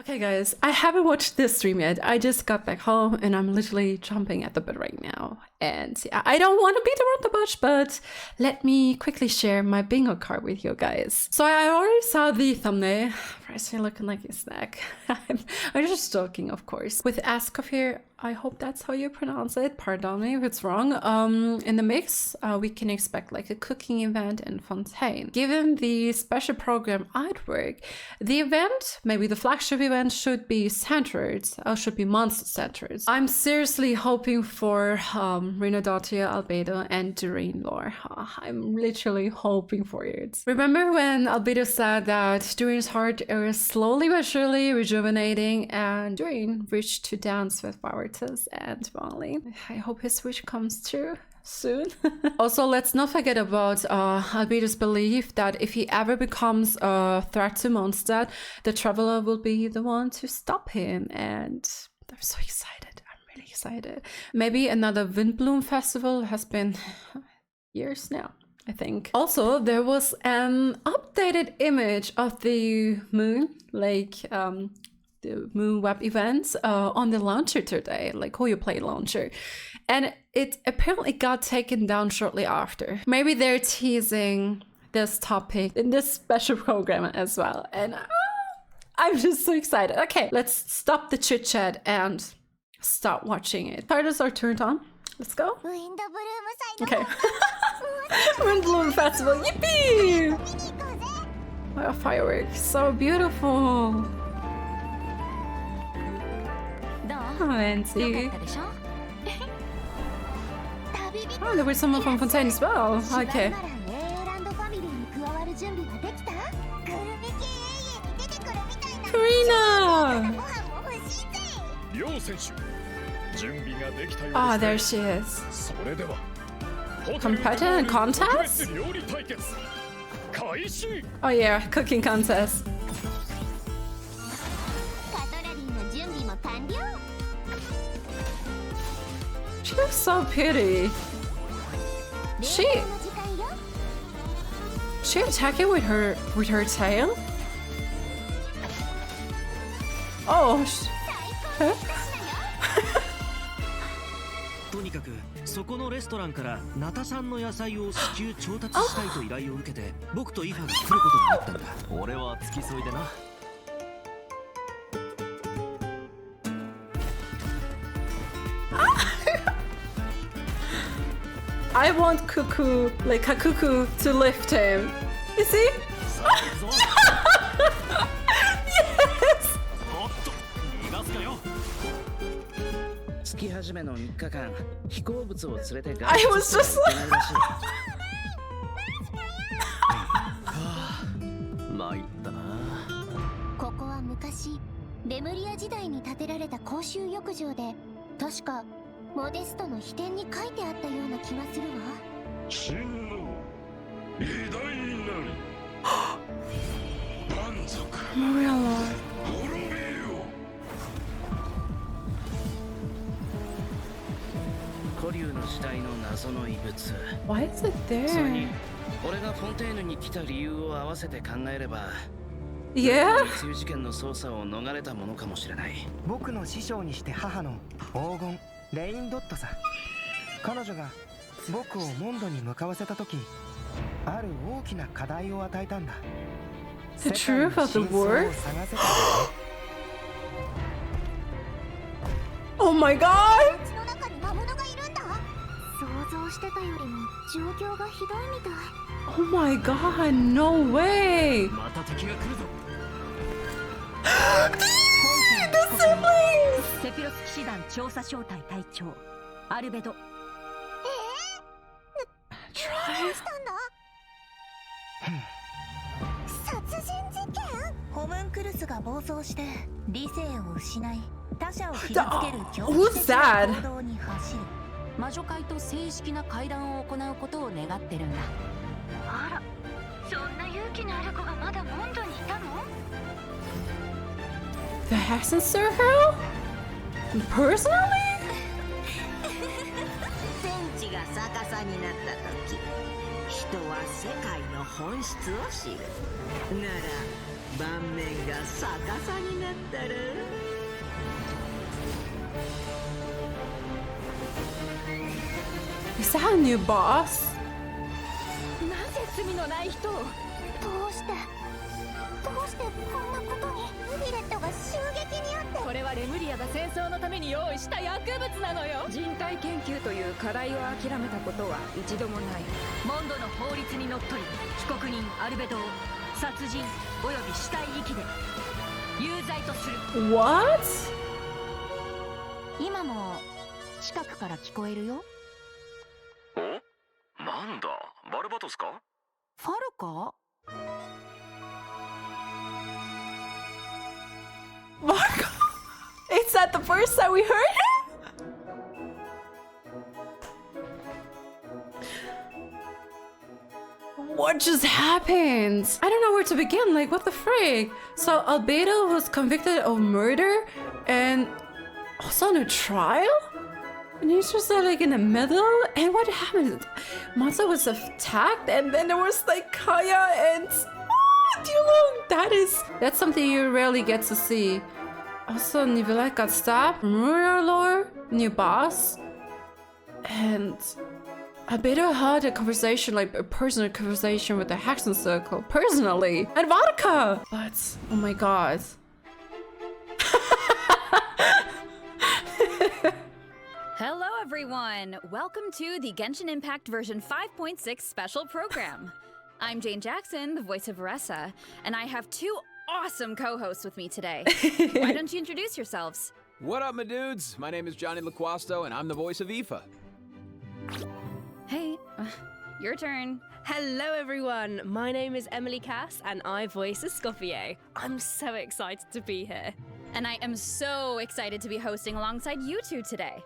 Okay guys, I haven't watched this stream yet. I just got back home and I'm literally jumping at the bit right now. And yeah, I don't want to beat around the bush, but let me quickly share my bingo card with you guys. So I already saw the thumbnail. First, you're looking like a snack. I'm just joking, of course. With Escoffier, I hope that's how you pronounce it. Pardon me if it's wrong. In the mix, we can expect like a cooking event in Fontaine. Given the special program artwork, the event, maybe the flagship event, should be centered, should be monster centered. I'm seriously hoping for Renodotia, Albedo, and Doreen lore. I'm literally hoping for it. Remember when Albedo said that Doreen's heart is slowly but surely rejuvenating, and Doreen reached to dance with Vartus and Molly. I hope his wish comes true soon. Also, let's not forget about Albedo's belief that if he ever becomes a threat to Mondstadt, the Traveler will be the one to stop him, and I'm so excited. I'm really excited. Maybe another Windbloom festival. Has been years now, I think. Also, there was an updated image of the moon, like the Moon Web events on the launcher today, like Who You Play launcher. And it apparently got taken down shortly after. Maybe they're teasing this topic in this special program as well. And I'm just so excited. Okay, let's stop the chit chat and start watching it. Titles are turned on. Let's go. Okay. Windbloom Festival. Yippee! Wow, fireworks. So beautiful. Oh, Nancy. Oh, there was someone from Fontaine as well. Okay. Karina! Oh, there she is. Competitive contest? Oh yeah, cooking contest. She looks so pretty. She attacking with her tail? Oh. Huh? とにかくそこのレストランからナタさんの野菜を至急調達したいと依頼を受けて僕とイファが来ることになったんだ。俺は付き添いでな。I want Cuckoo, like a cuckoo, to lift him. You see? Yes! I was just like... 参ったな。ここは昔レムリア時代に建てられた公衆浴場で、確かモデストの秘典に書いてあったような気がするわ。真の偉大になり満足滅べよ。古竜の時代の謎の遺物。 Why is it それ there? に俺がフォンテーヌに来た理由を合わせて考えれば Yeah? 密輸事件の捜査を逃れたものかもしれない。僕の師匠にして母の黄金レインドットさ。彼女が僕をモンドに向かわせた時、ある大きな課題を与えたんだ。 The truth of the war? Oh my god! の中に魔物がいるんだ。想像してたよりも状況がひどいみたい。 Oh my god, no way! また敵が来るぞ。The siblings! セピロス騎士団調査小隊隊長アルベド。どうしたんだ？殺人事件？ホムンクルスが暴走して理性を失い他者を傷つける狂気的な行動に走る。魔女会と正式な会談を行うことを願ってるんだ。あら、そんな勇気のある子がまだモンドにいたの？ The Hexen Circle? Personally? 天地が逆さになった時、人は世界の本質を知る。なら盤面が逆さになったら Is that a new boss? なぜ罪のない人をどうしてこんなことにヴィレットが襲撃にあってこれはレムリアが戦争のために用意した薬物なのよ。人体研究という課題を諦めたことは一度もない。モンドの法律にのっとり被告人アルベドを殺人および死体遺棄で有罪とする。 What? 今も近くから聞こえるよ。お、なんだ、バルバトスか？ファルか？ Marco? Is that the first time we heard it? What just happened? I don't know where to begin. Like, what the frick? So Albedo was convicted of murder and also on a trial? And he's just like in the middle? And what happened? Monza was attacked and then there was like Kaya and... That's something you rarely get to see. Also, Nivelette got stabbed. Murder lore, new boss. And Albedo had a conversation, like a personal conversation with the Hexen Circle, personally. And Vodka! But, oh my god. Hello everyone! Welcome to the Genshin Impact version 5.6 special program. I'm Jane Jackson, the voice of Varessa, and I have two awesome co-hosts with me today. Why don't you introduce yourselves? What up, my dudes? My name is Johnny LaQuasto, and I'm the voice of Ifa. Hey, your turn. Hello everyone, my name is Emily Cass and I voice Escoffier. I'm so excited to be here. And I am so excited to be hosting alongside you two today.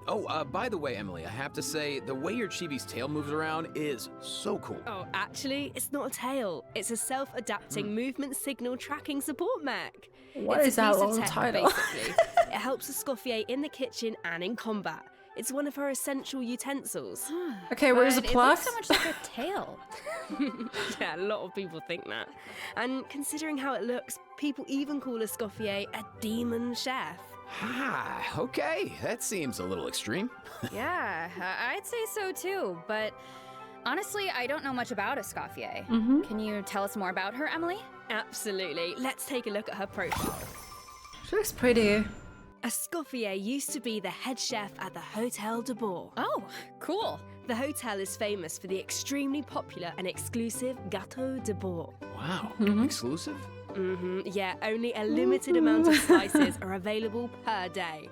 Oh, by the way, Emily, I have to say, the way your chibi's tail moves around is so cool. Oh, actually, it's not a tail. It's a self-adapting movement signal tracking support mech. What It's is a that piece of long tech, title? Basically. It helps Escoffier in the kitchen and in combat. It's one of her essential utensils. Okay, where's the But plug? It looks so much like a tail. Yeah, a lot of people think that. And considering how it looks, people even call Escoffier a demon chef. Ah, okay. That seems a little extreme. Yeah, I'd say so too, but honestly, I don't know much about Escoffier. Can you tell us more about her, Emily? Absolutely. Let's take a look at her profile. She looks pretty. Escoffier used to be the head chef at the Hotel de Bourg. Oh, cool. The hotel is famous for the extremely popular and exclusive Gâteau de Bourg. Wow. Exclusive? Yeah, only a limited amount of slices are available per day.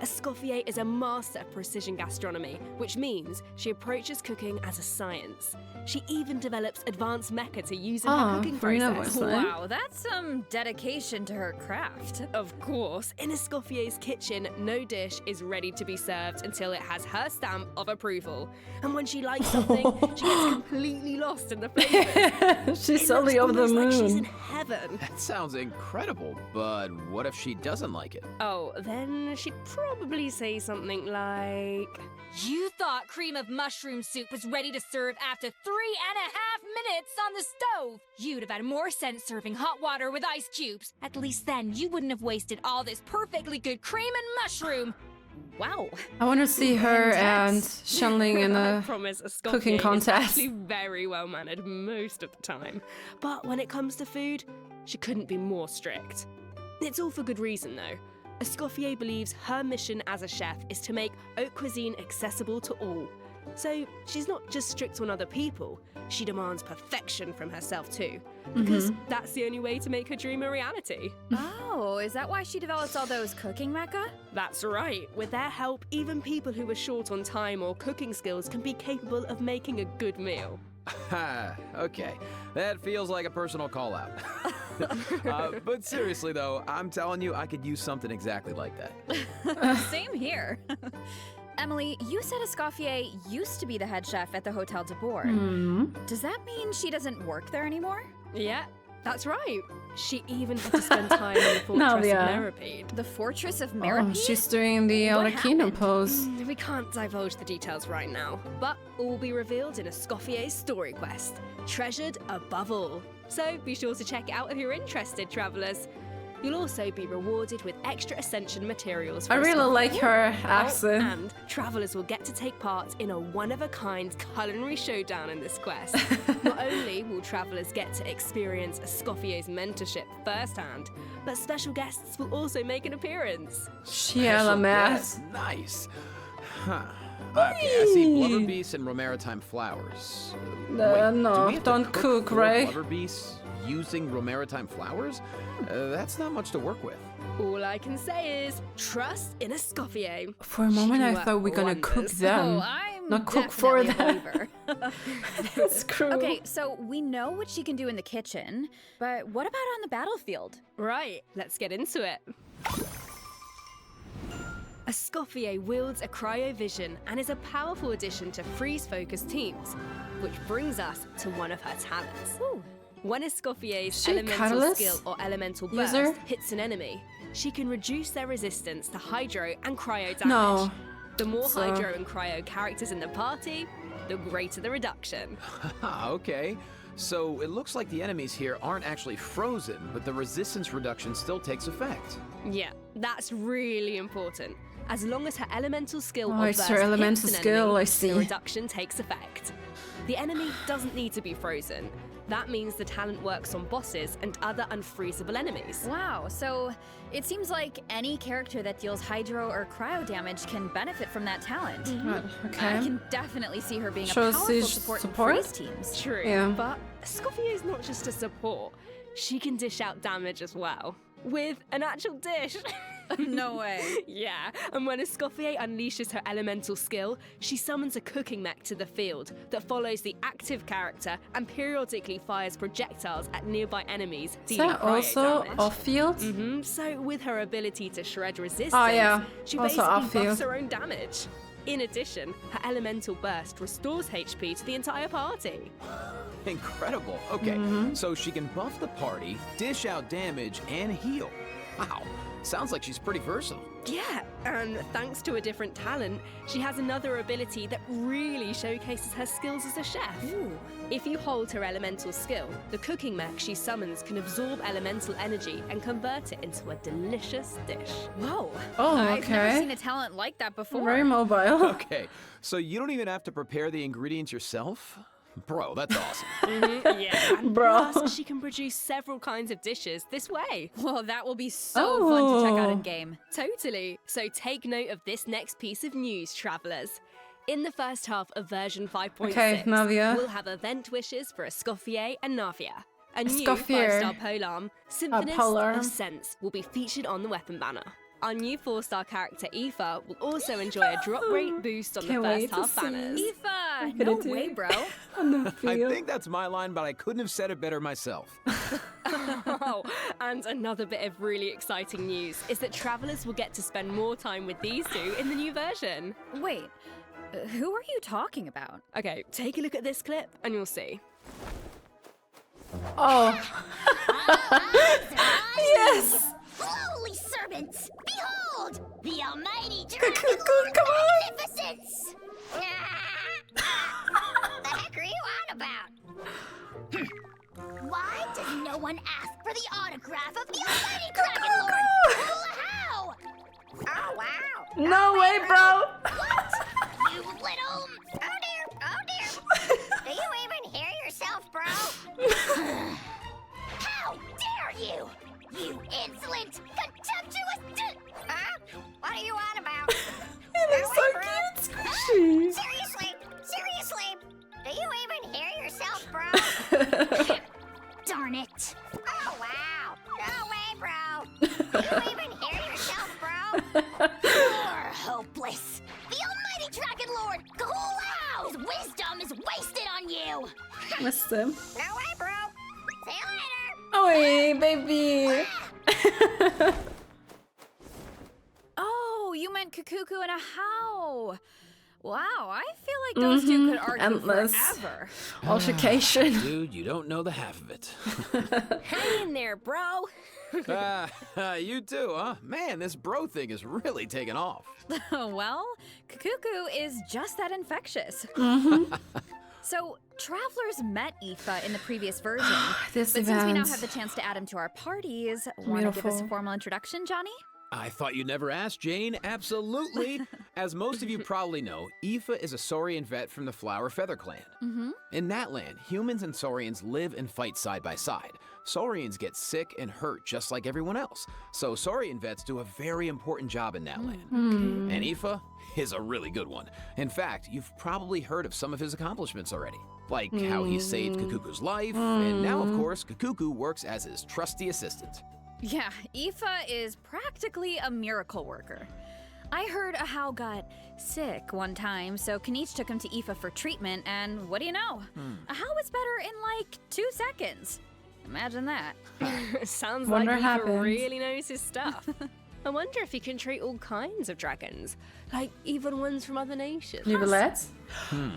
Escoffier is a master of precision gastronomy, which means she approaches cooking as a science. She even develops advanced mecha to use in her cooking process. Wow, that's some dedication to her craft. Of course, in Escoffier's kitchen, no dish is ready to be served until it has her stamp of approval. And when she likes something, she gets completely lost in the flavors. She's totally over the Like she's in moon. heaven. That sounds incredible, but what if she doesn't like it? Oh, then she'd probably say something like... You thought cream of mushroom soup was ready to serve after 3.5 minutes on the stove. You'd have had more sense serving hot water with ice cubes. At least then you wouldn't have wasted all this perfectly good cream and mushroom. Wow. I want to see her and Shenling in I a promise Escoffier cooking is contest. actually very well mannered most of the time. But when it comes to food, she couldn't be more strict. It's all for good reason though. Escoffier believes her mission as a chef is to make haute cuisine accessible to all. So she's not just strict on other people, she demands perfection from herself too. Because that's the only way to make her dream a reality. Oh, is that why she develops all those cooking mecha? That's right. With their help, even people who are short on time or cooking skills can be capable of making a good meal. Ha, okay. That feels like a personal call-out. But seriously, though, I'm telling you, I could use something exactly like that. Same here. Emily, you said Escoffier used to be the head chef at the Hotel de Bourg. Does that mean she doesn't work there anymore? Yeah, that's right. She even had to spend time in the Fortress of Meripede. The Fortress of Oh, Meripede? she's doing the What Elder Kingdom happened? pose. We can't divulge the details right now, but all will be revealed in Escoffier's story quest, treasured above all. So be sure to check it out if you're interested, travellers. You'll also be rewarded with extra ascension materials for I really Escoffier. like her Oh, accent. and travellers will get to take part in a one-of-a-kind culinary showdown in this quest. Not only will travellers get to experience Escoffier's mentorship firsthand, but special guests will also make an appearance. Sheila Mass. Nice. Huh. Okay, I see blubber beasts and romaritime flowers. Wait, do no, we have to don't cook, four right? Blubber beasts using romaritime flowers? That's not much to work with. All I can say is trust in Escoffier. For a She moment, can I work thought we were gonna cook wonders. them. Oh, I'm Not cook for definitely them. a believer. That's cruel. Okay, so we know what she can do in the kitchen, but what about on the battlefield? Right, let's get into it. Escoffier wields a cryovision and is a powerful addition to freeze-focused teams, which brings us to one of her talents. When Escoffier's She a elemental catalyst skill or elemental burst user? hits an enemy, she can reduce their resistance to hydro and cryo damage. No. The more So- hydro and cryo characters in the party, the greater the reduction. Okay. So it looks like the enemies here aren't actually frozen, but the resistance reduction still takes effect. Yeah, that's really important. As long as her elemental skill Oh, or it's burst her elemental hits an skill, enemy, I see. the reduction takes effect. The enemy doesn't need to be frozen. That means the talent works on bosses and other unfreezable enemies. Wow, so it seems like any character that deals hydro or cryo damage can benefit from that talent. Right, I okay. can definitely see her being Shows a powerful she's support in support? freeze teams. True, Yeah. but Escoffier is not just a support. She can dish out damage as well. With an actual dish. No way. Yeah, and when Escoffier unleashes her elemental skill, she summons a cooking mech to the field that follows the active character and periodically fires projectiles at nearby enemies, Is dealing that cryo also damage. off-field? So with her ability to shred resistance, Oh, yeah. she Also basically off-field. buffs her own damage. In addition, her elemental burst restores HP to the entire party. Incredible. Okay, so she can buff the party, dish out damage, and heal. Wow, sounds like she's pretty versatile. Yeah, and thanks to a different talent, she has another ability that really showcases her skills as a chef. If you hold her elemental skill, the cooking mech she summons can absorb elemental energy and convert it into a delicious dish. Whoa. Oh, I've never okay. seen a talent like that before. Very mobile. Okay, so you don't even have to prepare the ingredients yourself? Bro, that's awesome. Yeah, and Bro. plus she can produce several kinds of dishes this way. Well, that will be so fun to check out in Oh. game. Totally. So take note of this next piece of news, travellers. In the first half of version 5.6, Okay, Navia. we'll have event wishes for Escoffier and Navia. A new Escoffier. 5-star polearm, Symphonist polearm. of Sense, will be featured on the weapon banner. Our new 4-star character Ifa will also enjoy a drop rate boost on Can't the wait first to half see. banners. Aoife! gonna No do way, it. bro. On the I field. think that's my line, but I couldn't have said it better myself. Oh, and another bit of really exciting news is that travellers will get to spend more time with these two in the new version. Wait, who are you talking about? Okay, take a look at this clip and you'll see. Oh. Yes. Holy servants! Behold! The almighty Come dragon on, come on. magnificence! The heck are you on about? Why does no one ask for the autograph of the almighty dragon lord? How? Oh, wow! No way, bro. What? You little... Oh, dear. Oh, dear. Do you even hear yourself, bro? How dare you? You insolent, contemptuous... Huh? What are you on about? It is so cute, squishy. Seriously? Do you even hear yourself, bro? Darn it. Oh, wow. No way, bro. Do you even hear yourself, bro? You're hopeless. The almighty dragon lord, Kahulao! His wisdom is wasted on you. Listen. No way, bro. See you later. Oi, baby. Oh, you meant Kukuku and a how. Wow, I feel like those two could argue Endless. forever. Altercation. Dude, you don't know the half of it. Hang in there, bro. You too, huh? Man, this bro thing is really taking off. Well, Kukuku is just that infectious. So, travelers met Ifa in the previous version, This but since we now event. have the chance to add him to our parties, want to give us a Beautiful. formal introduction, Johnny? I thought you never asked, Jane. Absolutely. As most of you probably know, Ifa is a Saurian vet from the Flower Feather clan. In that land, humans and Saurians live and fight side by side. Saurians get sick and hurt just like everyone else, so Saurian vets do a very important job in that land. And Ifa is a really good one. In fact, you've probably heard of some of his accomplishments already, like how he saved Kakuku's life, and now, of course, Kakuku works as his trusty assistant. Yeah, Ifa is practically a miracle worker. I heard Ahau got sick one time, so Kenichi took him to Ifa for treatment, and what do you know? Ahau was better in like 2 seconds. Imagine that. Sounds Wonder like Ifa happens. really knows his stuff. I wonder if he can treat all kinds of dragons, like even ones from other nations. Nubelets?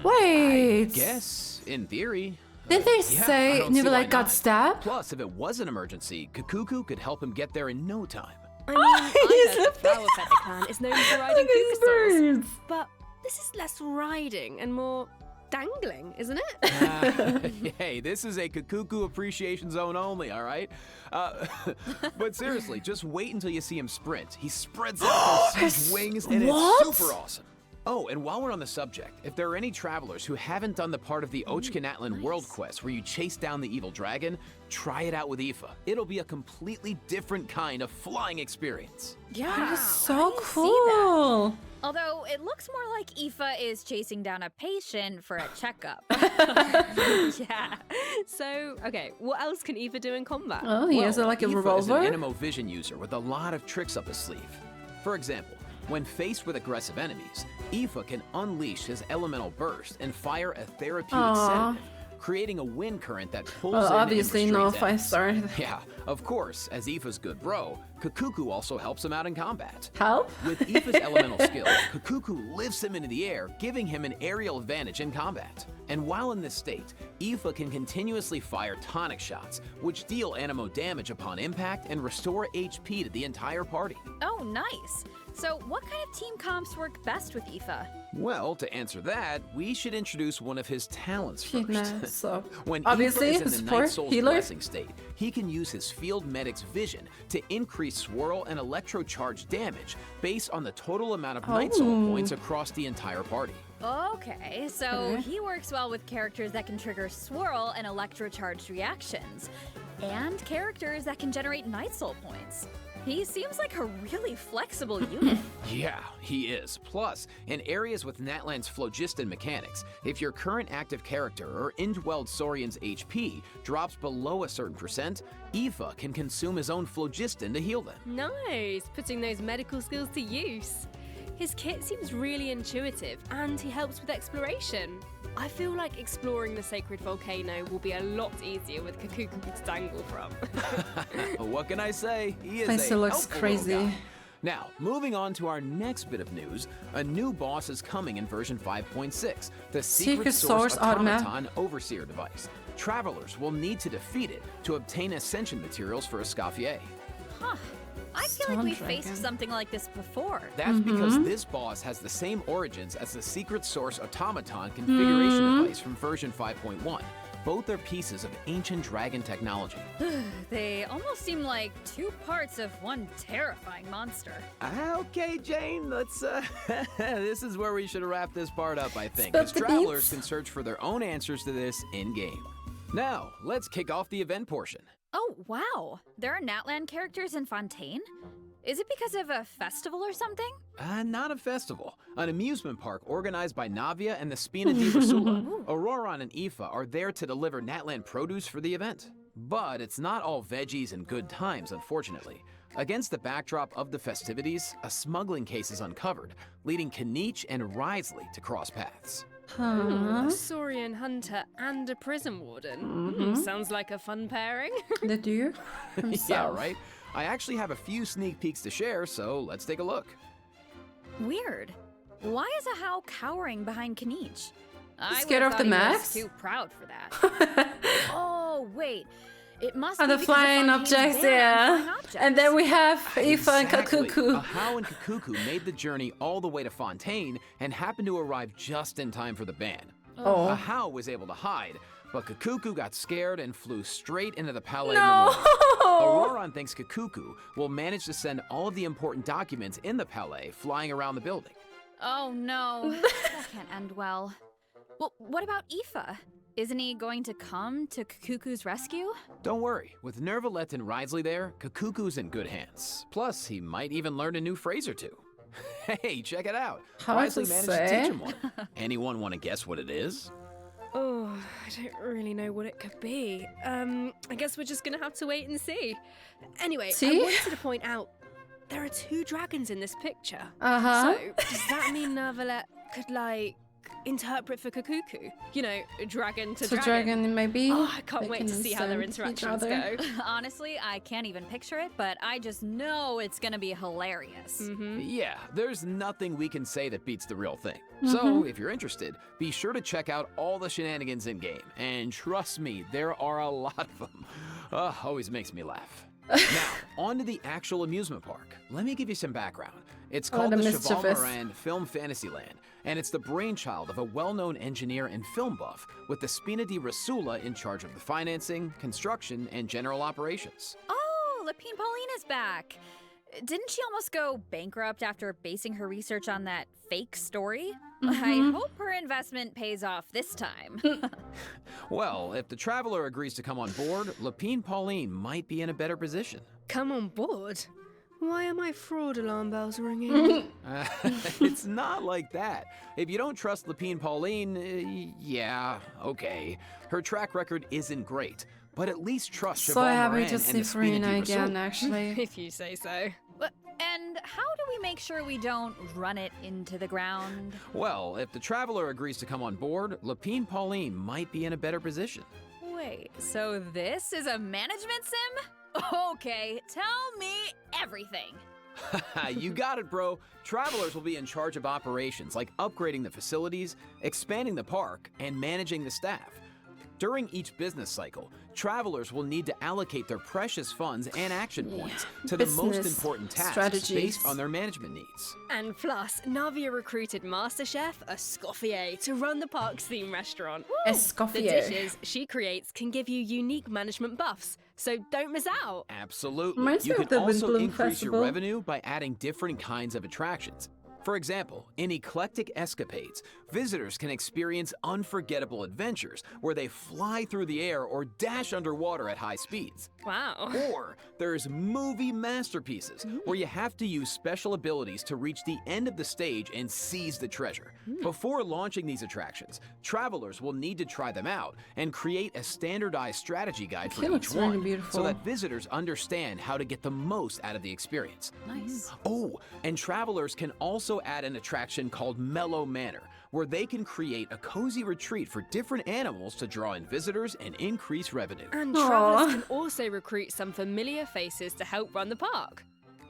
Wait. Guess, in theory. Did they Yeah, say I don't see why Nubelet got not. stabbed? Plus, if it was an emergency, Kakuku could help him get there in no time. I mean, He's I heard a the Flower Feather clan is known for riding Look at his Kukasaurs, birds. but this is less riding and more dangling, isn't it? Hey, this is a Kakuku appreciation zone only, all right? But seriously, just wait until you see him sprint. He spreads out those huge wings, and What? it's super awesome. Oh, and while we're on the subject, if there are any travelers who haven't done the part of the Ochkanatlan World Quest where you chase down the evil dragon, try it out with Ifa. It'll be a completely different kind of flying experience. Yeah, That's so I see that. cool. Although it looks more like Ifa is chasing down a patient for a checkup. Yeah. So, okay, what else can Eva do in combat? Oh, he has like a Ifa revolver? is an Animo Vision user with a lot of tricks up his sleeve. For example, when faced with aggressive enemies, Ifa can unleash his elemental burst and fire a therapeutic Aw. sedative, creating a wind current that pulls Well, in obviously and no restrains 5-star. enemies. Yeah, of course, as Ifa's good bro, Kakuku also helps him out in combat. Help? With Ifa's elemental skill, Kakuku lifts him into the air, giving him an aerial advantage in combat. And while in this state, Ifa can continuously fire tonic shots, which deal animo damage upon impact and restore HP to the entire party. Oh, nice. So, what kind of team comps work best with Ifa? Well, to answer that, we should introduce one of his talents first. Hitman, so When obviously Ifa is his in the support Night Soul's healer. blessing state, he can use his Field Medic's vision to increase swirl and electrocharge damage based on the total amount of Night Soul points across the entire party. Okay, so he works well with characters that can trigger swirl and electrocharged reactions, and characters that can generate Night Soul points. He seems like a really flexible unit. Yeah, he is. Plus, in areas with Natlan's phlogiston mechanics, if your current active character or indwelled Saurian's HP drops below a certain percent, Ifa can consume his own phlogiston to heal them. Nice, putting those medical skills to use. His kit seems really intuitive, and he helps with exploration. I feel like exploring the sacred volcano will be a lot easier with Kakuku to dangle from. What can I say? He is Place a still looks helpful crazy. little guy. Now, moving on to our next bit of news, a new boss is coming in version 5.6, the Secret Source Automaton Overseer device. Travelers will need to defeat it to obtain ascension materials for Escoffier. Huh. I feel like we've Stone faced Dragon. something like this before. That's because this boss has the same origins as the Secret Source Automaton configuration device from version 5.1. Both are pieces of ancient dragon technology. They almost seem like two parts of one terrifying monster. Okay, Jane, let's, this is where we should wrap this part up, I think, Spill because the travelers beans. can search for their own answers to this in-game. Now, let's kick off the event portion. Oh, wow. There are Natlan characters in Fontaine? Is it because of a festival or something? Not a festival. An amusement park organized by Navia and the Spina di Versula. Auroron and Ifa are there to deliver Natlan produce for the event. But it's not all veggies and good times, unfortunately. Against the backdrop of the festivities, a smuggling case is uncovered, leading Kenichi and Risley to cross paths. A Saurian hunter and a prison warden. Sounds like a fun pairing. The deer himself. Yeah, right? I actually have a few sneak peeks to share, so let's take a look. Weird. Why is Ahau cowering behind Kenichi? I Scared would've of the thought he was max? too proud for that. Oh, wait. It must Oh, be the because of flying Fontaine's objects, ban on yeah. flying objects. And then we have Ifa and Exactly. Kakuku. Ahau and Kakuku made the journey all the way to Fontaine and happened to arrive just in time for the ban. Oh. Ahau was able to hide, but Kakuku got scared and flew straight into the Palais No! Memorial. Auroron thinks Kakuku will manage to send all of the important documents in the Palais flying around the building. Oh no, that can't end well. Well, what about Ifa? Isn't he going to come to Kakuku's rescue? Don't worry, with Nervalette and Risley there, Kakuku's in good hands. Plus, he might even learn a new phrase or two. Hey, check it out. Hard to Risley managed to say. teach him one. Anyone want to guess what it is? Oh, I don't really know what it could be. I guess we're just gonna have to wait and see. Anyway, See? I wanted to point out there are 2 dragons in this picture. Uh-huh. So, does that mean Nervalette could, like, interpret for Kakuku? You know, dragon to So dragon, maybe. Oh, I can't they wait can to see how their understand each interactions other. go. Honestly, I can't even picture it, but I just know it's gonna be hilarious. Yeah, there's nothing we can say that beats the real thing. So, if you're interested, be sure to check out all the shenanigans in game. And trust me, there are a lot of them. Always makes me laugh. Now, on to the actual amusement park. Let me give you some background. It's called the the Cheval mischievous. Moran Film Fantasyland, and it's the brainchild of a well-known engineer and film buff with the Spina di Rasula in charge of the financing, construction, and general operations. Oh, Lapine Pauline is back. Didn't she almost go bankrupt after basing her research on that fake story? I hope her investment pays off this time. Well, if the Traveler agrees to come on board, Lapine Pauline might be in a better position. Come on board? Why are my fraud alarm bells ringing? It's not like that. If you don't trust Lapine Pauline, yeah, okay. Her track record isn't great, but at least trust So Cheval happy Moran to and see the Spina di Farina again, Rasula. actually. If you say so. And how do we make sure we don't run it into the ground? Well, if the Traveler agrees to come on board, Lapine Pauline might be in a better position. Wait, so this is a management sim? Okay, tell me everything. You got it, bro. Travelers will be in charge of operations like upgrading the facilities, expanding the park, and managing the staff. During each business cycle, travelers will need to allocate their precious funds and action points to the most Business important tasks strategies. based on their management needs. And plus, Navia recruited Master Chef Escoffier to run the park's theme restaurant. The Escoffier. dishes she creates can give you unique management buffs, so don't miss out. Absolutely. Reminds You me of can the also Windbloom increase Festival. your revenue by adding different kinds of attractions. For example, in Eclectic Escapades, visitors can experience unforgettable adventures where they fly through the air or dash underwater at high speeds. Wow. Or there's Movie Masterpieces, where you have to use special abilities to reach the end of the stage and seize the treasure. Before launching these attractions, travelers will need to try them out and create a standardized strategy guide for It looks each really one, beautiful. so that visitors understand how to get the most out of the experience. Nice. Oh, and travelers can also add an attraction called Mellow Manor, where they can create a cozy retreat for different animals to draw in visitors and increase revenue. And Aw. travelers can also recruit some familiar faces to help run the park.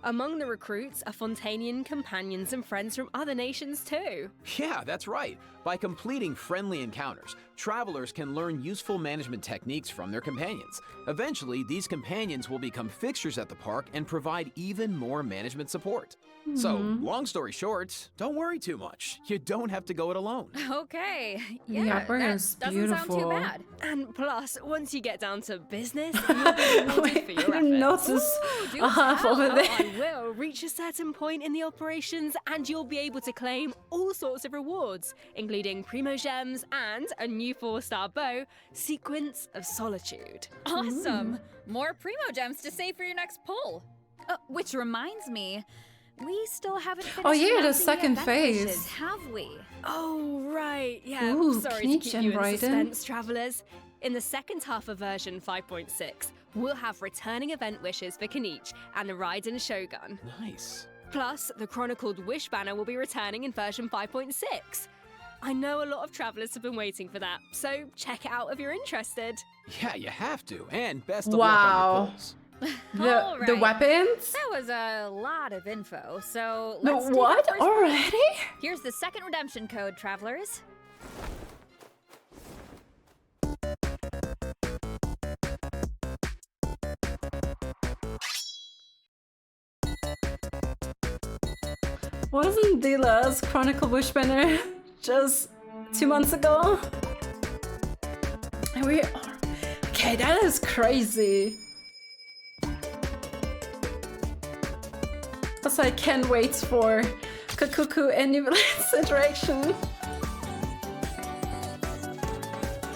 Among the recruits are Fontanian companions and friends from other nations too. Yeah, that's right. By completing friendly encounters, travelers can learn useful management techniques from their companions. Eventually, these companions will become fixtures at the park and provide even more management support. So, long story short, don't worry too much. You don't have to go it alone. Okay. Yeah, Yeah, Burger that is doesn't sound too beautiful. bad. And plus, once you get down to business, you'll be rewarded for Wait, your I didn't efforts. notice do half tell. over there. I will reach a certain point in the operations and you'll be able to claim all sorts of rewards, including Primo Gems and a new 4-star bow, Sequence of Solitude. Awesome. More Primo Gems to save for your next pull. Which reminds me, we still haven't finished Oh, yeah, the announcing second event phase. wishes, have we? Oh, right, yeah. Ooh, Sorry can to you keep you in generate it? suspense, travellers. In the second half of version 5.6, we'll have returning event wishes for Kenichi and the Raiden Shogun. Nice. Plus, the chronicled Wish banner will be returning in version 5.6. I know a lot of travellers have been waiting for that, so check it out if you're interested. Yeah, you have to. And best of luck Wow. on your polls. All The right. weapons? That was a lot of info, so No, let's take what? the first Already? Here's the second redemption code, travelers. Wasn't Dila's Chronicle Bush banner just 2 months ago. And we are... Okay, that is crazy. Also, I can't wait for Kakuku and Nibelhead's interaction.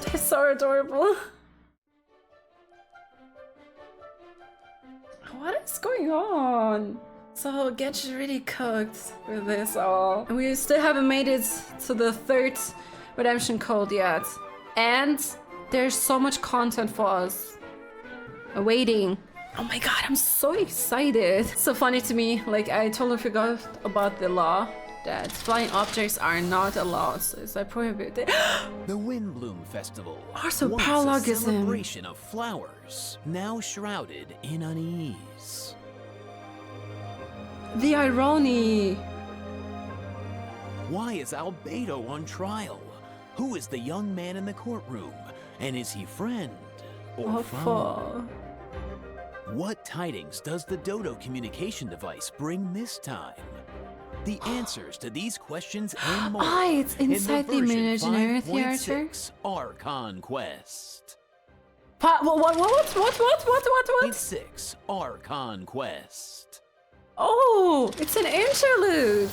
They're so adorable. What is going on? So Genshin really cooked with this all. And we still haven't made it to the 3rd redemption code yet. And there's so much content for us awaiting. Oh my god, I'm so excited. It's so funny to me, like I totally forgot about the law that flying objects are not allowed, so it's like prohibited. The Windbloom Festival. Also, once Paralogism. a celebration of flowers, now shrouded in unease. The irony. Why is Albedo on trial? Who is the young man in the courtroom? And is he friend or foe? What tidings does the Dodo communication device bring this time? The answers to these questions and more It's inside the imaginary theater. Archon Quest. What? 6 Archon Quest. Oh, it's an interlude.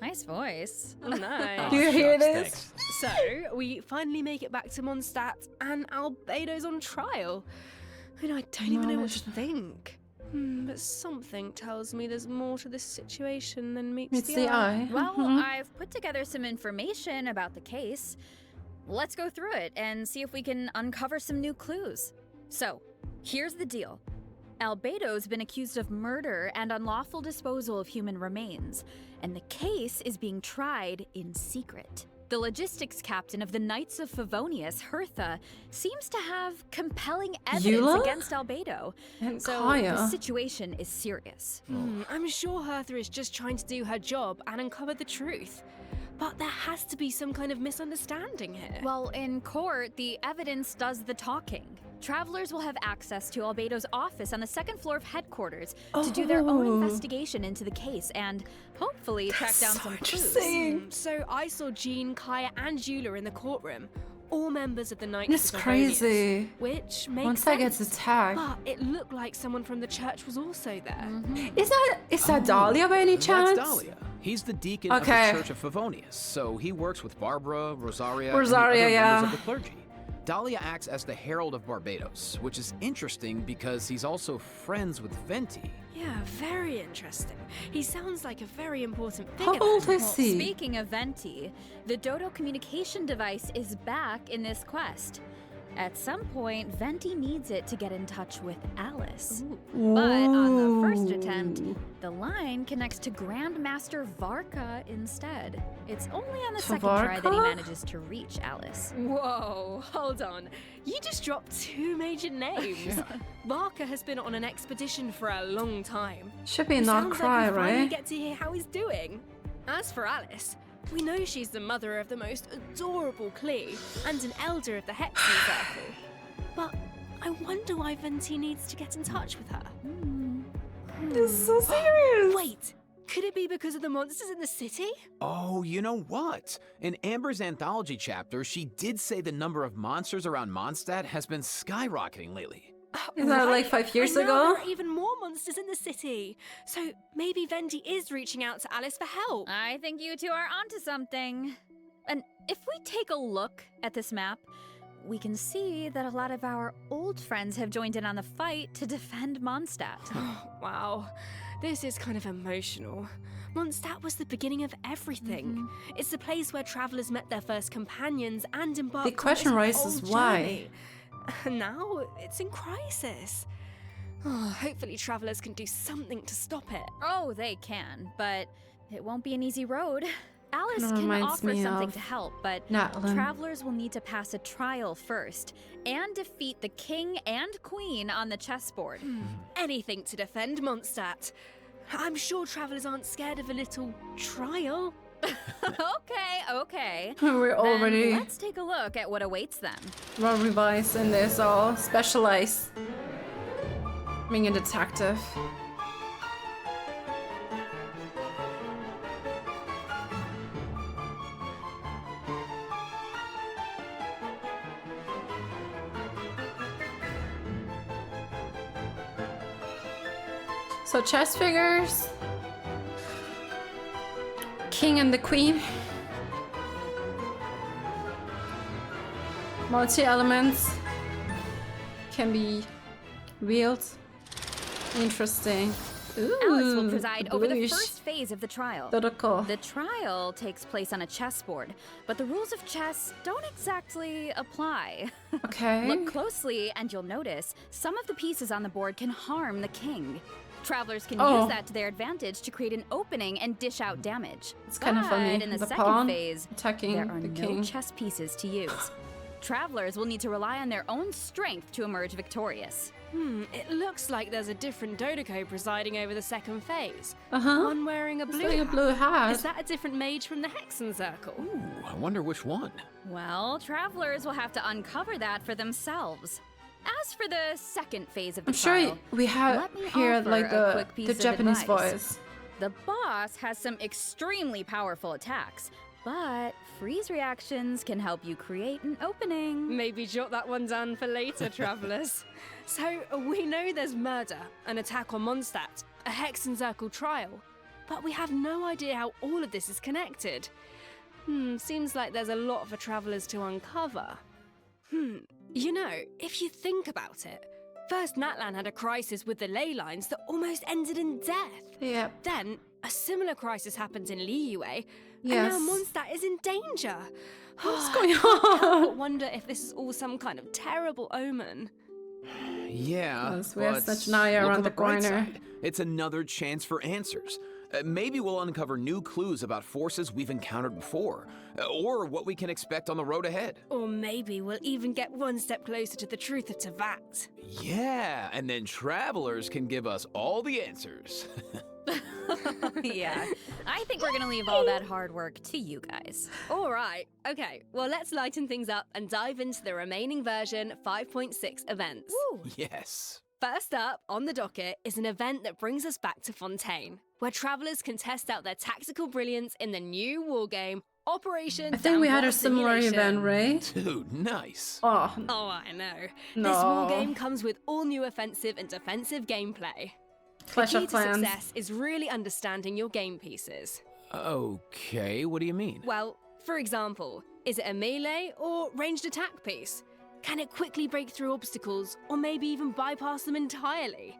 Nice voice. Oh, nice. Do you hear this? So, we finally make it back to Mondstadt and Albedo's on trial. And I don't even know what to think. But something tells me there's more to this situation than meets the eye. Well, I've put together some information about the case. Let's go through it and see if we can uncover some new clues. So, here's the deal. Albedo's been accused of murder and unlawful disposal of human remains, and the case is being tried in secret. The logistics captain of the Knights of Favonius, Hertha, seems to have compelling evidence against Albedo. And so Kaya. the situation is serious. I'm sure Hertha is just trying to do her job and uncover the truth. But there has to be some kind of misunderstanding here. Well, in court, the evidence does the talking. Travelers will have access to Albedo's office on the 2nd floor of headquarters to do their own investigation into the case and hopefully track down some clues. So I saw Jean, Kaya, and Eula in the courtroom, all members of the Knights It's of crazy. Which makes Once sense. I gets attacked. But it looked like someone from the church was also there. Is that Dahlia by any chance? That's Dahlia. He's the deacon of the Church of Favonius, so he works with Barbara, Rosaria, and the other members of the clergy. Dahlia acts as the Herald of Barbados, which is interesting because he's also friends with Venti. Yeah, very interesting. He sounds like a very important figure. How old is he? Speaking of Venti, the Dodo communication device is back in this quest. At some point, Venti needs it to get in touch with Alice. But on the first attempt, the line connects to Grandmaster Varka instead. It's only on the second try that he manages to reach Alice. Whoa, hold on. You just dropped 2 major names. Varka has been on an expedition for a long time. Should be not cry, like we finally right? get to hear how he's doing. As for Alice, we know she's the mother of the most adorable Klee and an elder of the Hexen Circle. But I wonder why Venti needs to get in touch with her. This is so serious. Wait, could it be because of the monsters in the city? Oh, you know what? In Amber's anthology chapter, she did say the number of monsters around Mondstadt has been skyrocketing lately. Is that like 5 years And now ago? there are even more monsters in the city. So maybe Venti is reaching out to Alice for help. I think you two are onto something. And if we take a look at this map, we can see that a lot of our old friends have joined in on the fight to defend Mondstadt. Wow, this is kind of emotional. Mondstadt was the beginning of everything. It's the place where travelers met their first companions and embarked The question on this rises whole why. journey. And now it's in crisis. Hopefully travelers can do something to stop it. Oh, they can, but it won't be an easy road. Alice Kinda can reminds offer me something of to help, but Natlan. travelers will need to pass a trial first and defeat the king and queen on the chessboard. Anything to defend Mondstadt. I'm sure travelers aren't scared of a little trial. Okay. We're Then already let's take a look at what awaits them. well revised in this all. Specialized. Being a detective. So chess figures. King and the queen. Multi-elements can be wheeled. Interesting. Ooh, Alex will preside over the bluish. first phase of the trial. Doroko. The trial takes place on a chessboard, but the rules of chess don't exactly apply. Okay. Look closely and you'll notice some of the pieces on the board can harm the king. Travelers can use that to their advantage to create an opening and dish out damage. It's kind of funny. In the second pawn phase, attacking there are the no king. chess pieces to use. Travelers will need to rely on their own strength to emerge victorious. It looks like there's a different Dodoko presiding over the second phase. Uh-huh. One wearing a blue wearing a blue hat. Is that a different mage from the Hexen Circle? Ooh, I wonder which one. Well, travelers will have to uncover that for themselves. As for the second phase of the I'm sure trial, we have let me here offer like a quick piece the of Japanese advice. voice. The boss has some extremely powerful attacks, but freeze reactions can help you create an opening. Maybe jot that one down for later, travellers. So, we know there's murder, an attack on Mondstadt, a Hexen Circle trial, but we have no idea how all of this is connected. Seems like there's a lot for travellers to uncover. You know, if you think about it, first Natlan had a crisis with the ley lines that almost ended in death. Yeah. Then, a similar crisis happened in Liyue, Yes. and now Mondstadt is in danger. What's going I can't help on? but wonder if this is all some kind of terrible omen. Yeah, Yes, we have but such Naya look around on the bright corner. side. It's another chance for answers. Maybe we'll uncover new clues about forces we've encountered before, or what we can expect on the road ahead. Or maybe we'll even get one step closer to the truth of Tevat. Yeah, and then travelers can give us all the answers. Yeah, I think we're gonna leave all that hard work to you guys. All right, okay, well, let's lighten things up and dive into the remaining version 5.6 events. Yes. First up on the docket is an event that brings us back to Fontaine, where travelers can test out their tactical brilliance in the new wargame Operation I think we had a Downpour similar Simulation. event, right? Dude, nice. Oh, Oh, I know. No. This wargame comes with all new offensive and defensive gameplay. Clash The key of to Clans. success is really understanding your game pieces. Okay, what do you mean? Well, for example, is it a melee or ranged attack piece? Can it quickly break through obstacles or maybe even bypass them entirely?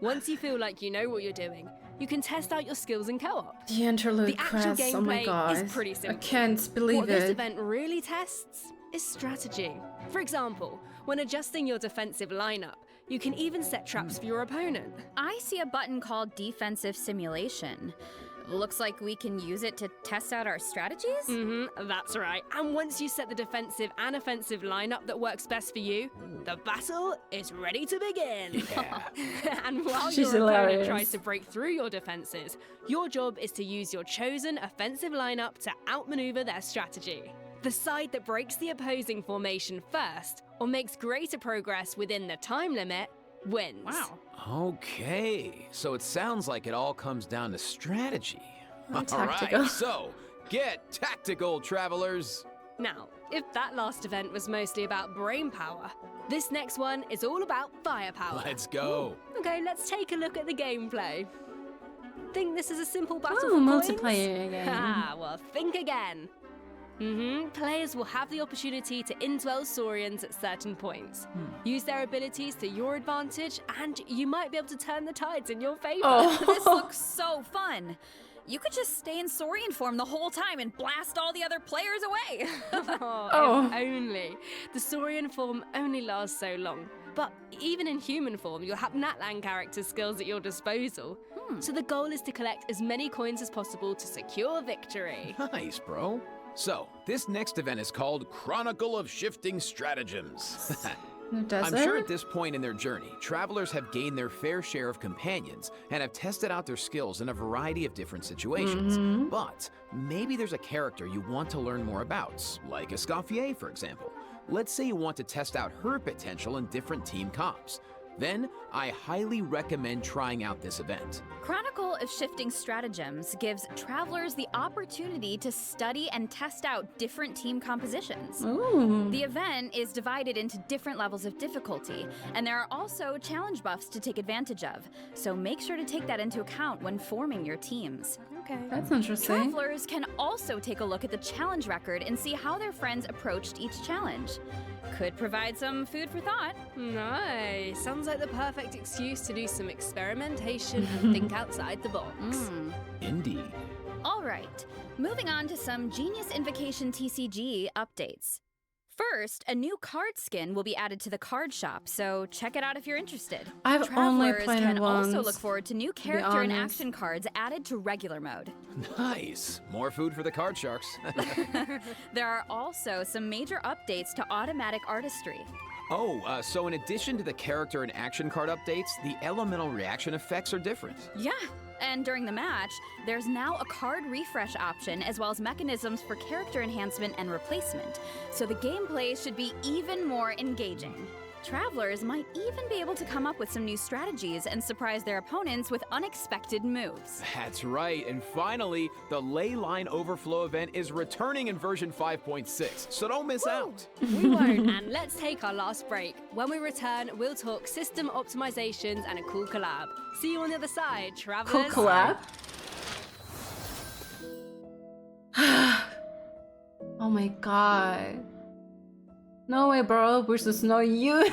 Once you feel like you know what you're doing, you can test out your skills in co-op. The interlude The actual crest. Oh my gameplay god. is pretty simple. I can't believe What this it. event really tests is strategy. For example, when adjusting your defensive lineup, you can even set traps for your opponent. I see a button called Defensive Simulation. Looks like we can use it to test out our strategies? That's right. And once you set the defensive and offensive lineup that works best for you, the battle is ready to begin. Yeah. And while She's your opponent hilarious. tries to break through your defenses, your job is to use your chosen offensive lineup to outmaneuver their strategy. The side that breaks the opposing formation first, or makes greater progress within the time limit, wins. Wow. Okay, so it sounds like it all comes down to strategy. All tactical. right, so get tactical, travelers. Now, if that last event was mostly about brain power, this next one is all about firepower. Let's go. Okay, let's take a look at the gameplay. Think this is a simple battle Oh, for points? multiplayer game. Ah, well, think again. Players will have the opportunity to indwell Saurians at certain points. Use their abilities to your advantage, and you might be able to turn the tides in your favor. This looks so fun. You could just stay in Saurian form the whole time and blast all the other players away. If only. The Saurian form only lasts so long. But even in human form, you'll have Natlan character skills at your disposal. So the goal is to collect as many coins as possible to secure victory. Nice, bro. So, this next event is called Chronicle of Shifting Stratagems. Does I'm sure it? at this point in their journey, travelers have gained their fair share of companions and have tested out their skills in a variety of different situations. But maybe there's a character you want to learn more about, like Escoffier, for example. Let's say you want to test out her potential in different team comps. then I highly recommend trying out this event. Chronicle of Shifting Stratagems gives travelers the opportunity to study and test out different team compositions. Ooh. The event is divided into different levels of difficulty, and there are also challenge buffs to take advantage of, so make sure to take that into account when forming your teams. Okay. That's interesting. Travelers can also take a look at the challenge record and see how their friends approached each challenge. Could provide some food for thought. Nice. Sounds like the perfect excuse to do some experimentation and think outside the box. Indeed. All right, moving on to some Genius Invocation TCG updates. First, a new card skin will be added to the card shop, so check it out if you're interested. I've only Travelers played can it also once, look forward to new be character and honest. action cards added to regular mode. Nice. More food for the card sharks. There are also some major updates to automatic artistry. So in addition to the character and action card updates, the elemental reaction effects are different. Yeah, and during the match, there's now a card refresh option as well as mechanisms for character enhancement and replacement, so the gameplay should be even more engaging. Travelers might even be able to come up with some new strategies and surprise their opponents with unexpected moves. That's right, and finally, the Ley Line Overflow event is returning in version 5.6, so don't miss out. We won't, and let's take our last break. When we return, we'll talk system optimizations and a cool collab. See you on the other side, travelers. Cool collab. Oh my god. No way, bro. Versus no you.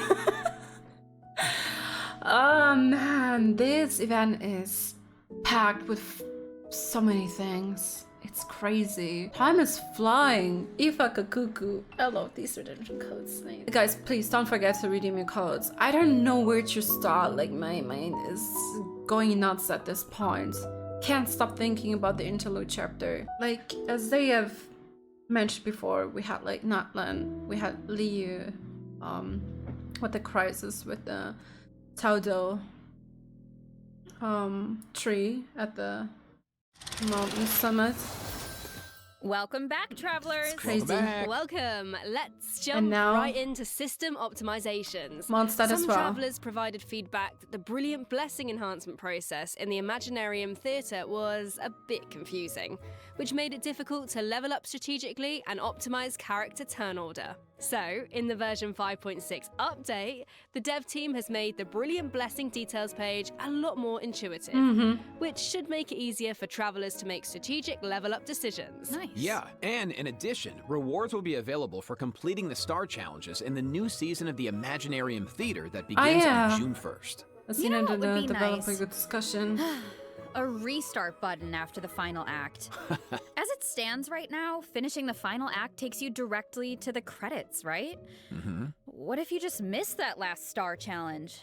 Oh man, this event is packed with so many things. It's crazy. Time is flying. Ifa Kakuku. I love these redemption codes. Guys, please don't forget to redeem your codes. I don't know where to start. Like my mind is going nuts at this point. Can't stop thinking about the interlude chapter. Like, as they have mentioned before, we had like Natlan, we had Liu, with the crisis with the Taodo tree at the mountain summit. Welcome back, travelers. It's crazy. Welcome. Let's jump And now- right into system optimizations. MONDSTADT'S as Some well. travelers provided feedback that the brilliant blessing enhancement process in the Imaginarium Theatre was a bit confusing, which made it difficult to level up strategically and optimize character turn order. So, in the version 5.6 update, the dev team has made the Brilliant Blessing details page a lot more intuitive, which should make it easier for travelers to make strategic level up decisions. Nice. Yeah, and in addition, rewards will be available for completing the star challenges in the new season of the Imaginarium Theater that begins yeah. on June 1st. Let's You get know into what would the be developer nice? good discussion. A restart button after the final act. As it stands right now, finishing the final act takes you directly to the credits, right? What if you just missed that last star challenge?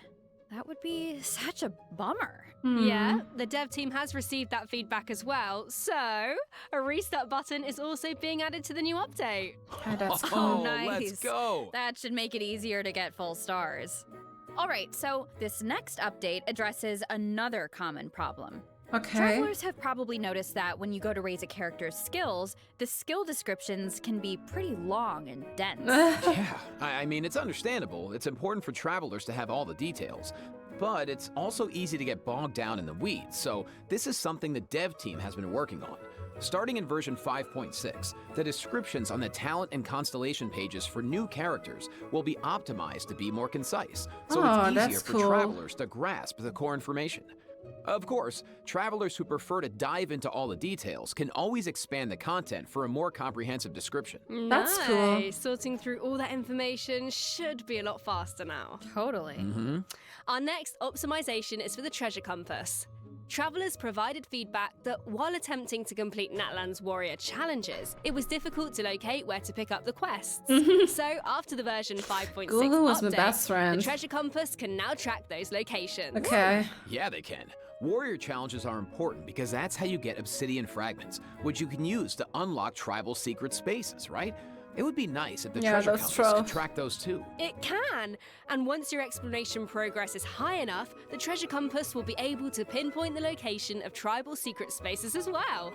That would be such a bummer. Yeah, the dev team has received that feedback as well, so a restart button is also being added to the new update. Okay, that's Oh, cool. nice. Let's go. That should make it easier to get full stars. All right, so this next update addresses another common problem. Okay. Travelers have probably noticed that when you go to raise a character's skills, the skill descriptions can be pretty long and dense. Yeah, I mean, it's understandable. It's important for travelers to have all the details. But it's also easy to get bogged down in the weeds, so this is something the dev team has been working on. Starting in version 5.6, the descriptions on the talent and constellation pages for new characters will be optimized to be more concise, so Oh, it's easier that's for cool. travelers to grasp the core information. Of course, travelers who prefer to dive into all the details can always expand the content for a more comprehensive description. That's cool. Nice. Sorting through all that information should be a lot faster now. Totally. Our next optimization is for the treasure compass. Travelers provided feedback that while attempting to complete Natlan's warrior challenges, it was difficult to locate where to pick up the quests. So after the version 5.6 Google was my update, best friend. the treasure compass can now track those locations. Okay. Yeah, they can. Warrior challenges are important because that's how you get obsidian fragments, which you can use to unlock tribal secret spaces, right? It would be nice if the Yeah, treasure that's counters could true. track those too. It can! And once your exploration progress is high enough, the treasure compass will be able to pinpoint the location of tribal secret spaces as well.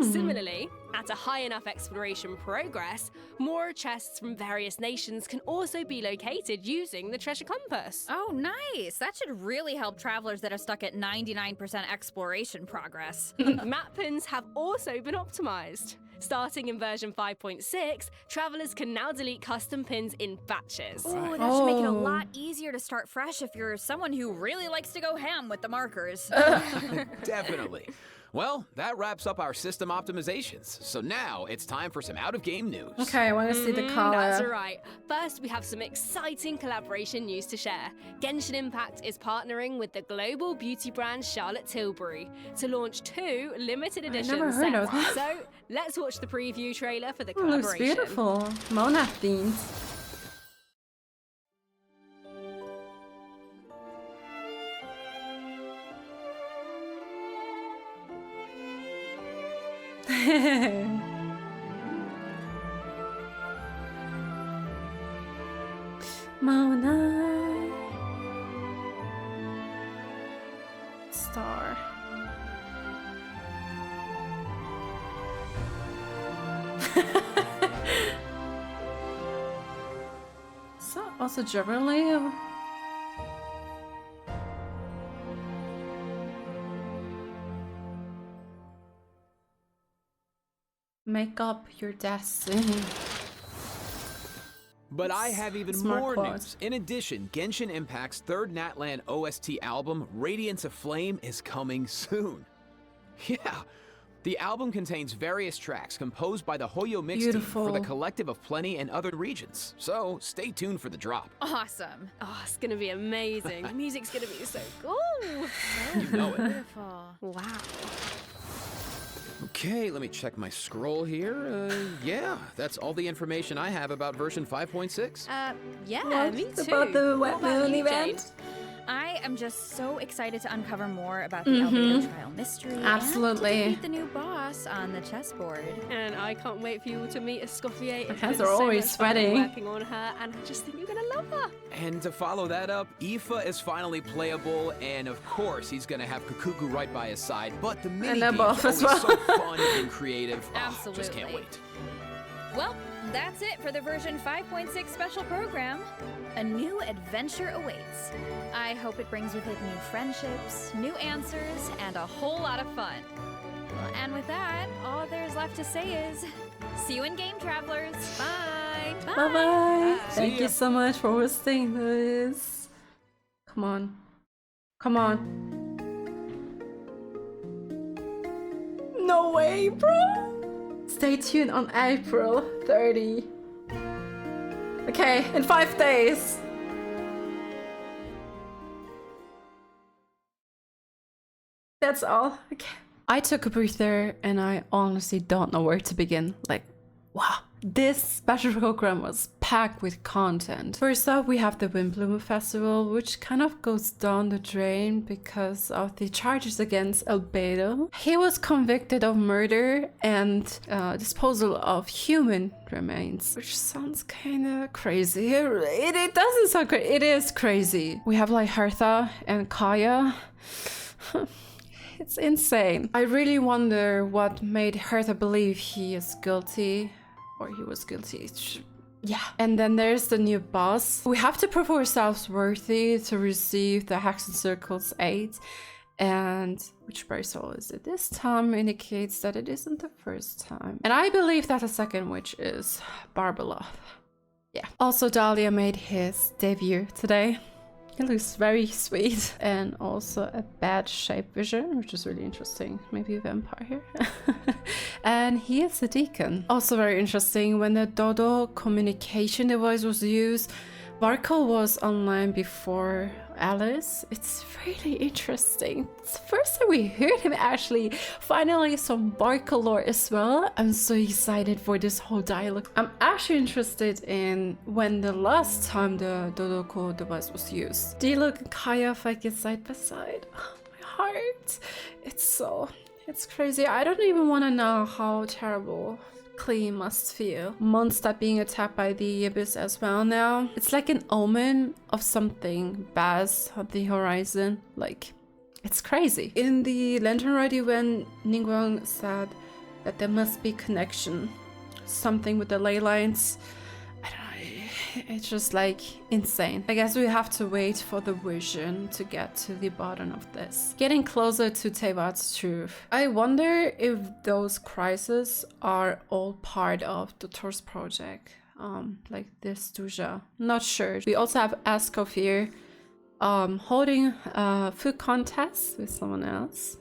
Similarly, at a high enough exploration progress, more chests from various nations can also be located using the treasure compass. Oh, nice. That should really help travelers that are stuck at 99% exploration progress. Map pins have also been optimized. Starting in version 5.6, travelers can now delete custom pins in batches. Oh, that should make it a Oh. lot easier to start fresh if you're someone who really likes to go ham with the markers. Definitely. Well, that wraps up our system optimizations. So now it's time for some out-of-game news. Okay, I want to see the That's color. right. First, we have some exciting collaboration news to share. Genshin Impact is partnering with the global beauty brand Charlotte Tilbury to launch 2 limited edition never heard of sets. that. So let's watch the preview trailer for the Oh, looks collaboration. beautiful. Mona themed. Mona Star. Is that also generally make up your destiny? But I have even Smart more quote. news. In addition, Genshin Impact's third Natlan OST album, Radiance of Flame, is coming soon. Yeah. The album contains various tracks composed by the Hoyo Mix team for the Beautiful. Collective of Plenty and other regions. So stay tuned for the drop. Awesome. Oh, it's gonna be amazing. Music's gonna be so cool. You know it. Beautiful. Wow. Okay, let me check my scroll here. Yeah, that's all the information I have about version 5.6. Yeah, me What too. about the What Wet about Moon you, event? Jade? I am just so excited to uncover more about the Albedo trial mystery. Absolutely. And to defeat the new boss on the chessboard. And I can't wait for you all to meet Escoffier. My It's hands been are so always much fun sweating. working on her, and I just think you're gonna love her. And to follow that up, Ifa is finally playable, and of course he's gonna have Kukuku right by his side, but the mini they're games both are as always well. so fun and creative. Just can't Absolutely. wait. Well, that's it for the version 5.6 special program. A new adventure awaits. I hope it brings with it new friendships, new answers, and a whole lot of fun. Well, and with that, all there's left to say is, see you in game, travelers. Bye. Bye bye. Thank ya. you so much for hosting this. Come on. Come on. No way, bro. Stay tuned on April 30. Okay, in 5 days. That's all. Okay. I took a breather and I honestly don't know where to begin. Like, wow. This special program was packed with content. First up, we have the Windblume Festival, which kind of goes down the drain because of the charges against Albedo. He was convicted of murder and disposal of human remains, which sounds kind of crazy. It doesn't sound crazy. It is crazy. We have like Hertha and Kaya. It's insane. I really wonder what made Hertha believe he is guilty. Or he was guilty. Yeah. And then there's the new boss. We have to prove ourselves worthy to receive the Hexen Circle's aid. And which soul is it this time indicates that it isn't the first time. And I believe that the second witch is Barbalov. Yeah. Also, Dahlia made his debut today. He looks very sweet, and also a bad shape vision, which is really interesting. Maybe a vampire here. And he is a deacon. Also very interesting, when the Dodo communication device was used, Barkle was online before Alice. It's really interesting. It's the first time we heard him actually. Finally some Barkle lore as well. I'm so excited for this whole dialogue. I'm actually interested in when the last time the Dodoko device was used. Diluc and Kaya fight side by side. Oh, my heart. It's crazy. I don't even want to know how terrible Klee must feel. Mondstadt being attacked by the abyss as well now. It's like an omen of something bad on the horizon. Like, it's crazy. In the Lantern Ride event, Ningguang said that there must be connection. Something with the ley lines. I don't know, it's just like insane. I guess we have to wait for the vision to get to the bottom of this. Getting closer to Teyvat's truth. I wonder if those crises are all part of the Tor's project. Like this Duja. Not sure. We also have Escoffier holding a food contest with someone else.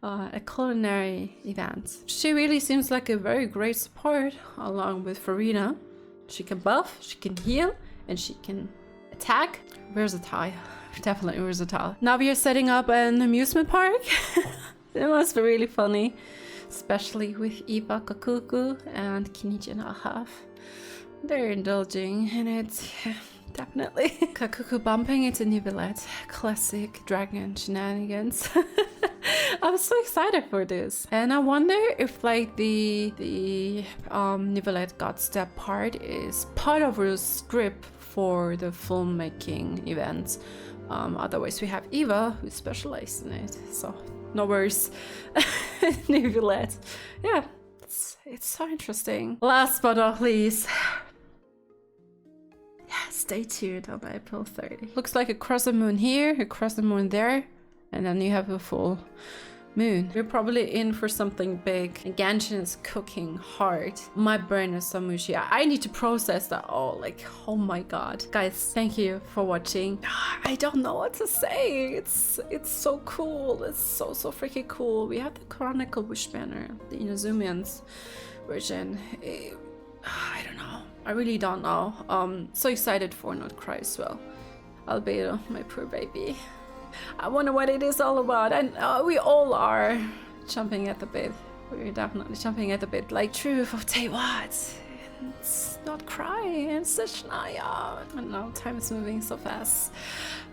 A culinary event. She really seems like a very great support along with Farina. She can buff, she can heal, and she can attack. Versatile. Definitely versatile. Now we are setting up an amusement park. It must be really funny. Especially with Ifa, Kakuku, and Kinichi and Ahaf. They're indulging in it. Definitely. Kakuku bumping into Nivelette. Classic dragon shenanigans. I'm so excited for this. And I wonder if like the Nivelette God Step part is part of a script for the filmmaking events. Otherwise we have Eva who specializes in it. So no worries. Nivelette. Yeah, it's so interesting. Last but not least. Yeah, stay tuned on April 30. Looks like a crescent moon here, a crescent moon there, and then you have a full moon. We're probably in for something big. And Genshin is cooking hard. My brain is so mushy. I need to process that all. Like, oh my god. Guys, thank you for watching. I don't know what to say. It's so cool. It's so freaking cool. We have the Chronicle Wish banner, the Inazumians version. I don't know. I really don't know. So excited for Not Cry as well. Albedo, my poor baby. I wonder what it is all about. And we all are jumping at the bit. We're definitely jumping at the bit. Like Truth of Teyvat. It's Not Cry. It's such I don't know. Time is moving so fast.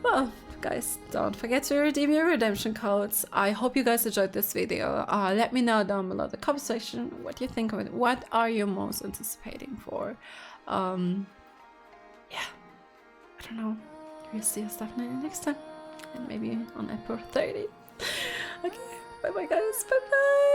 Well, guys, don't forget to redeem your redemption codes. I hope you guys enjoyed this video. Let me know down below in the comment section what you think of it. What are you most anticipating for? Yeah, I don't know. We'll see us definitely next time, and maybe on April 30. Okay, bye bye guys, bye bye.